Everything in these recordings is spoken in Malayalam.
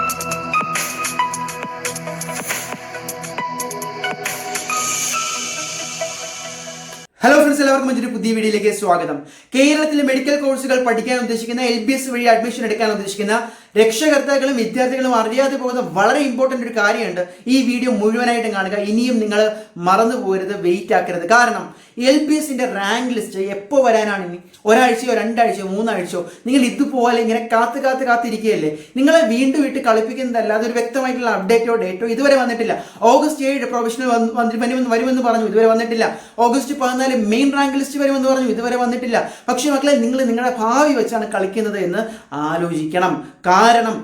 ഹലോ ഫ്രണ്ട്സ്, എല്ലാവർക്കും മറ്റൊരു പുതിയ വീഡിയോയിലേക്ക് സ്വാഗതം. കേരളത്തിലെ മെഡിക്കൽ കോഴ്സുകൾ പഠിക്കാൻ ഉദ്ദേശിക്കുന്ന LBS വഴി അഡ്മിഷൻ എടുക്കാൻ ഉദ്ദേശിക്കുന്ന രക്ഷകർത്താക്കളും വിദ്യാർത്ഥികളും അറിയാതെ പോകുന്ന വളരെ ഇമ്പോർട്ടൻ്റ് ഒരു കാര്യമുണ്ട്. ഈ വീഡിയോ മുഴുവനായിട്ടും കാണുക. ഇനിയും നിങ്ങൾ മറന്നു പോകരുത്, വെയിറ്റ് ആക്കരുത്. കാരണം LBSന്റെ റാങ്ക് ലിസ്റ്റ് എപ്പോൾ വരാനാണ്? ഇനി ഒരാഴ്ചയോ 2 ആഴ്ചയോ 3 ആഴ്ചയോ നിങ്ങൾ ഇതുപോലെ ഇങ്ങനെ കാത്തിരിക്കുകയല്ലേ? നിങ്ങളെ വീണ്ടും വിട്ട് കളിപ്പിക്കുന്നതല്ലാതെ ഒരു വ്യക്തമായിട്ടുള്ള അപ്ഡേറ്റോ ഡേറ്റോ ഇതുവരെ വന്നിട്ടില്ല. ഓഗസ്റ്റ് 7 പ്രൊഫഷണൽ വരുമെന്ന് പറഞ്ഞു, ഇതുവരെ വന്നിട്ടില്ല. ഓഗസ്റ്റ് 14 മെയിൻ റാങ്ക് ലിസ്റ്റ് വരുമെന്ന് പറഞ്ഞു, ഇതുവരെ വന്നിട്ടില്ല. പക്ഷേ മക്കളെ, നിങ്ങൾ നിങ്ങളുടെ ഭാവി വെച്ചാണ് കളിക്കുന്നത് എന്ന് ആലോചിക്കണം. കാരണം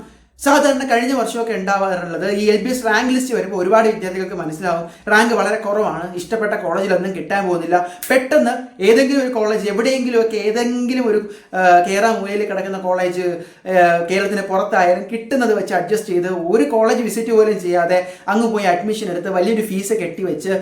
സാധാരണ കഴിഞ്ഞ വർഷമൊക്കെ ഉണ്ടാവാറുള്ളത് ഈ LBS റാങ്ക് ലിസ്റ്റ് വരുമ്പോൾ ഒരുപാട് വിദ്യാർത്ഥികൾക്ക് മനസ്സിലാവും റാങ്ക് വളരെ കുറവാണ്, ഇഷ്ടപ്പെട്ട കോളേജിലൊന്നും കിട്ടാൻ പോകുന്നില്ല. പെട്ടെന്ന് ഏതെങ്കിലും ഒരു കോളേജ് എവിടെയെങ്കിലുമൊക്കെ ഏതെങ്കിലും ഒരു കേരള മൂലയിൽ കിടക്കുന്ന കോളേജ് കേരളത്തിന് പുറത്തായാലും കിട്ടുന്നത് വെച്ച് അഡ്ജസ്റ്റ് ചെയ്ത് ഒരു കോളേജ് വിസിറ്റ് പോലും ചെയ്യാതെ അങ്ങ് പോയി അഡ്മിഷൻ എടുത്ത് വലിയൊരു ഫീസ് കെട്ടിവെച്ച്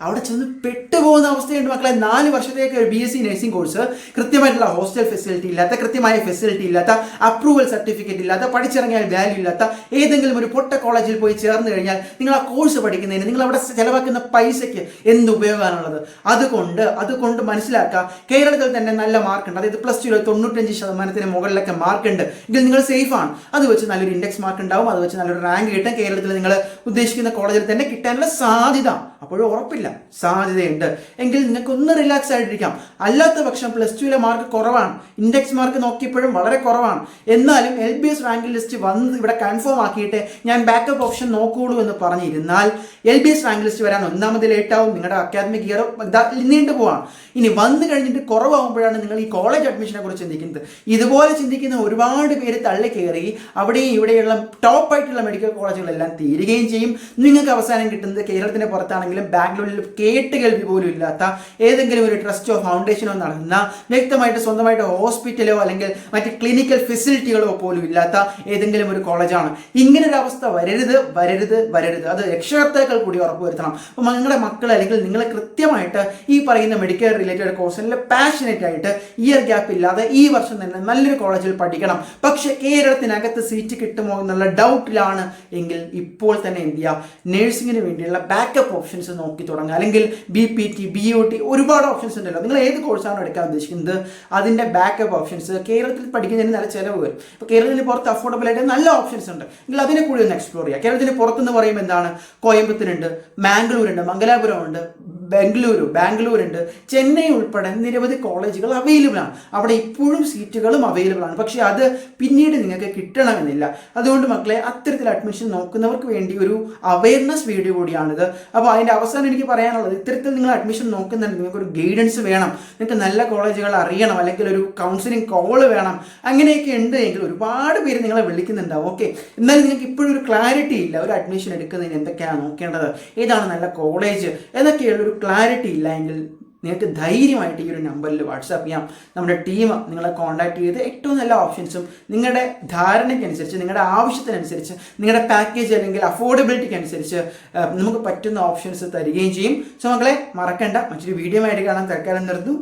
അവിടെ ചെന്ന് പെട്ടുപോകുന്ന അവസ്ഥയുണ്ട് മക്കളെ. 4 വർഷത്തേക്ക് ഒരു BSc നഴ്സിംഗ് കോഴ്സ്, കൃത്യമായിട്ടുള്ള ഹോസ്റ്റൽ ഫെസിലിറ്റി ഇല്ലാത്ത, കൃത്യമായ ഫെസിലിറ്റി ഇല്ലാത്ത, അപ്രൂവൽ സർട്ടിഫിക്കറ്റ് ഇല്ലാത്ത, പഠിച്ചിറങ്ങിയാൽ വാല്യൂ ഇല്ലാത്ത ഏതെങ്കിലും ഒരു പൊട്ട കോളേജിൽ പോയി ചേർന്ന് കഴിഞ്ഞാൽ നിങ്ങൾ ആ കോഴ്സ് പഠിക്കുന്നതിന് നിങ്ങൾ അവിടെ ചെലവാക്കുന്ന പൈസയ്ക്ക് എന്ത് ഉപയോഗമാണുള്ളത്? അതുകൊണ്ട് മനസ്സിലാക്കുക, കേരളത്തിൽ തന്നെ നല്ല മാർക്കുണ്ട്. അതായത് +2 95% മുകളിലൊക്കെ മാർക്കുണ്ട് എങ്കിൽ നിങ്ങൾ സേഫ് ആണ്. അത് വെച്ച് നല്ലൊരു ഇൻഡെക്സ് മാർക്ക് ഉണ്ടാവും, അത് വെച്ച് നല്ലൊരു റാങ്ക് കിട്ടും. കേരളത്തിൽ നിങ്ങൾ ഉദ്ദേശിക്കുന്ന കോളേജിൽ തന്നെ കിട്ടാനുള്ള സാധ്യത, അപ്പോഴും ഉറപ്പില്ല, സാധ്യതയുണ്ട്. എങ്കിൽ നിങ്ങൾക്ക് ഒന്ന് റിലാക്സ് ആയിട്ടിരിക്കാം. അല്ലാത്ത പക്ഷം +2 മാർക്ക് കുറവാണ്, ഇൻഡെക്സ് മാർക്ക് നോക്കിയപ്പോഴും വളരെ കുറവാണ്. എന്നാലും LBS റാങ്ക് ലിസ്റ്റ് വന്ന് ഇവിടെ കൺഫേം ആക്കിയിട്ട് ഞാൻ ബാക്കപ്പ് ഓപ്ഷൻ നോക്കുകയുള്ളൂ എന്ന് പറഞ്ഞിരുന്നാൽ LBS റാങ്ക് ലിസ്റ്റ് വരാൻ ഒന്നാമത് ലേറ്റ് ആവും. നിങ്ങളുടെ അക്കാദമിക് ഇയർ നീണ്ടു പോവാണ്. ഇനി വന്നു കഴിഞ്ഞിട്ട് കുറവാകുമ്പോഴാണ് നിങ്ങൾ ഈ കോളേജ് അഡ്മിഷനെ കുറിച്ച് ചിന്തിക്കുന്നത്. ഇതുപോലെ ചിന്തിക്കുന്ന ഒരുപാട് പേര് തള്ളിക്കയറി അവിടെയും ഇവിടെയുള്ള ടോപ്പായിട്ടുള്ള മെഡിക്കൽ കോളേജുകളെല്ലാം തീരുകയും ചെയ്യും. നിങ്ങൾക്ക് അവസാനം കിട്ടുന്നത് കേരളത്തിന് പുറത്താണെങ്കിലും ബാംഗ്ലൂരിൽ കേട്ടുകേൾവി പോലും ഇല്ലാത്ത ഏതെങ്കിലും ഒരു ട്രസ്റ്റോ ഫൗണ്ടേഷനോ നടത്തുന്ന, വ്യക്തമായിട്ട് സ്വന്തമായിട്ട് ഹോസ്പിറ്റലോ അല്ലെങ്കിൽ മറ്റ് ക്ലിനിക്കൽ ഫെസിലിറ്റികളോ പോലും ഇല്ലാത്ത ഏതെങ്കിലും ഒരു കോളേജാണ്. ഇങ്ങനൊരു അവസ്ഥ വരരുത്. അത് രക്ഷകർത്താക്കൾ കൂടി ഉറപ്പുവരുത്തണം. അപ്പോൾ നിങ്ങളുടെ മക്കൾ അല്ലെങ്കിൽ നിങ്ങൾ കൃത്യമായിട്ട് ഈ പറയുന്ന മെഡിക്കൽ റിലേറ്റഡ് കോഴ്സിൽ പാഷനേറ്റ് ആയിട്ട് ഇയർ ഗ്യാപ്പ് ഇല്ലാതെ ഈ വർഷം തന്നെ നല്ലൊരു കോളേജിൽ പഠിക്കണം. പക്ഷേ കേരളത്തിനകത്ത് സീറ്റ് കിട്ടുമോ എന്നുള്ള ഡൗട്ടിലാണ് എങ്കിൽ ഇപ്പോൾ തന്നെ എന്ത് ചെയ്യുക, നഴ്സിംഗിന് വേണ്ടിയുള്ള ബാക്കപ്പ് ഓപ്ഷൻസ് നോക്കി തുടങ്ങുക. അല്ലെങ്കിൽ BPT, BOT ഒരുപാട് ഓപ്ഷൻസ് ഉണ്ടല്ലോ. നിങ്ങൾ ഏത് കോഴ്സാണോ എടുക്കാൻ ഉദ്ദേശിക്കുന്നത് അതിൻ്റെ ബാക്കപ്പ് ഓപ്ഷൻസ് കേരളത്തിൽ പഠിക്കുന്നതിന് നല്ല ചിലവ് വരും. ഇപ്പോൾ കേരളത്തിന് പുറത്ത് അഫോർഡബിൾ ആയിട്ട് നല്ല ഓപ്ഷൻസ് ഉണ്ട്. നിങ്ങൾ അതിനെ കൂടി ഒന്ന് എക്സ്പ്ലോർ ചെയ്യുക. കേരളത്തിന് പുറത്തുനിന്ന് പറയുമ്പോൾ എന്താണ്, കോയമ്പത്തൂരുണ്ട്, മാംഗ്ലൂരുണ്ട്, മംഗലാപുരം ഉണ്ട്, ബാംഗ്ലൂരുണ്ട്, ചെന്നൈ ഉൾപ്പെടെ നിരവധി കോളേജുകൾ അവൈലബിൾ ആണ്. അവിടെ ഇപ്പോഴും സീറ്റുകളും അവൈലബിൾ ആണ്. പക്ഷേ അത് പിന്നീട് നിങ്ങൾക്ക് കിട്ടണമെന്നില്ല. അതുകൊണ്ട് മക്കളെ, അത്തരത്തിൽ അഡ്മിഷൻ നോക്കുന്നവർക്ക് വേണ്ടി ഒരു അവയർനെസ് വീഡിയോ കൂടിയാണിത്. അപ്പോൾ അതിൻ്റെ അവസാനം എനിക്ക് പറയാനുള്ളത്, ഇത്തരത്തിൽ നിങ്ങൾ അഡ്മിഷൻ നോക്കുന്നുണ്ട്, നിങ്ങൾക്ക് ഒരു ഗൈഡൻസ് വേണം, നിങ്ങൾക്ക് നല്ല കോളേജുകൾ അറിയണം, അല്ലെങ്കിൽ ഒരു കൗൺസിലിംഗ് കോള് വേണം. അങ്ങനെയൊക്കെ ഉണ്ട് എങ്കിൽ ഒരുപാട് പേര് നിങ്ങളെ വിളിക്കുന്നുണ്ടാവും. ഓക്കെ, എന്നാലും നിങ്ങൾക്ക് ഇപ്പോഴും ഒരു ക്ലാരിറ്റി ഇല്ല. ഒരു അഡ്മിഷൻ എടുക്കുന്നതിന് എന്തൊക്കെയാണ് നോക്കേണ്ടത്, ഏതാണ് നല്ല കോളേജ് എന്നൊക്കെയുള്ളൊരു ക്ലാരിറ്റി ഇല്ല എങ്കിൽ നിങ്ങൾക്ക് ധൈര്യമായിട്ട് ഈ ഒരു നമ്പറിൽ വാട്സാപ്പ് ചെയ്യാം. നമ്മുടെ ടീം നിങ്ങളെ കോൺടാക്ട് ചെയ്ത് ഏറ്റവും നല്ല ഓപ്ഷൻസും നിങ്ങളുടെ ധാരണയ്ക്കനുസരിച്ച്, നിങ്ങളുടെ ആവശ്യത്തിനനുസരിച്ച്, നിങ്ങളുടെ പാക്കേജ് അല്ലെങ്കിൽ അഫോർഡബിലിറ്റിക്ക് അനുസരിച്ച് നമുക്ക് പറ്റുന്ന ഓപ്ഷൻസ് തരികയും ചെയ്യും. സോ മക്കളെ, മറക്കണ്ട, മറ്റൊരു വീഡിയോ ആയിട്ട് കാണാൻ തൽക്കാലം നിർത്തുന്നു.